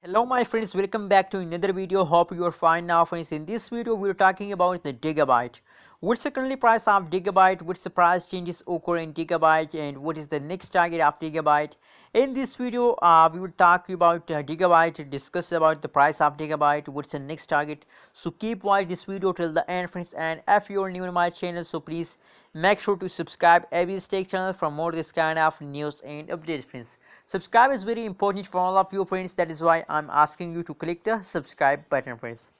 Hello my friends, welcome back to another video. Hope you are fine now friends. In this video we are talking about the Digibyte. What's the current price of Digibyte, what's the price changes occur in Digibyte, and what is the next target of Digibyte. In this video we will talk about Digibyte, discuss about the price of Digibyte, what's the next target. So keep watching this video till the end friends, and if you are new to my channel, so please make sure to subscribe Abby's Tech channel for more this kind of news and updates friends. Subscribe is very important for all of you friends, that is why I'm asking you to click the subscribe button friends.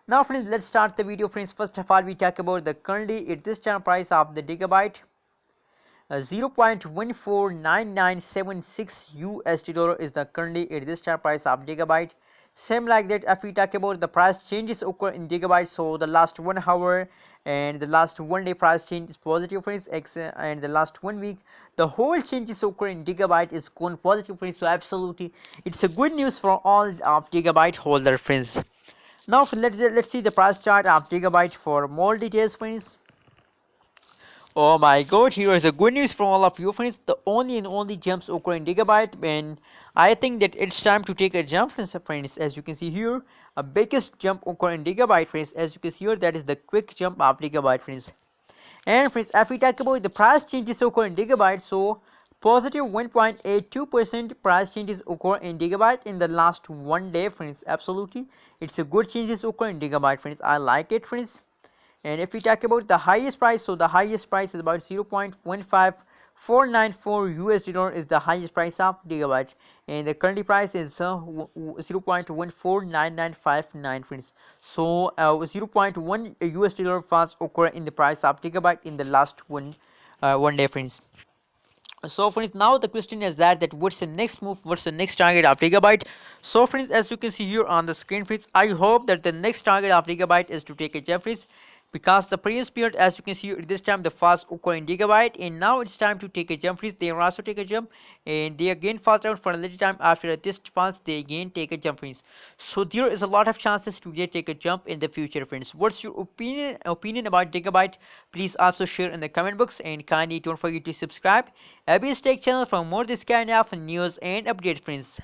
Now friends, let's start the video friends. First of all, we talk about the currently at this time price of the Digibyte. 0.149976 USD dollar is the currently at this time price of Digibyte. Same like that, if we talk about the price changes occur in Digibyte, so the last 1 hour and the last 1 day price change is positive friends, and the last 1 week the whole changes occur in Digibyte is going positive friends. So absolutely it's a good news for all of Digibyte holder friends. Now let's see the price chart of Digibyte for more details friends. Oh my god, here is a good news from all of you friends. The only and only jumps occur in Digibyte, and I think that it's time to take a jump friends. As you can see here, a biggest jump occur in Digibyte friends. As you can see here, that is the quick jump of Digibyte friends. And friends, if we talk about the price changes occur in Digibyte, so positive 1.82% price changes occur in Digibyte in the last 1 day friends. Absolutely, it's a good changes occur in Digibyte friends. I like it friends. And if we talk about the highest price, so the highest price is about 0.15494 USD dollar is the highest price of Digibyte, and the current price is 0.149959 friends. So 0.1 USD dollar was occur in the price of Digibyte in the last 1 day friends. So friends, now the question is that what's the next move, what's the next target of Digibyte. So friends, as you can see here on the screen friends, I hope that the next target of Digibyte is to take a jump friends, because the previous period, as you can see here, this time the fast occur in Digibyte, and now it's time to take a jump friends. They also take a jump, and they again fall down for a little time. After this falls, they again take a jump friends. So there is a lot of chances to take a jump in the future friends. What's your opinion about Digibyte? Please also share in the comment box, and kindly don't forget to subscribe Abby's Tech channel for more this kind of news and updates friends.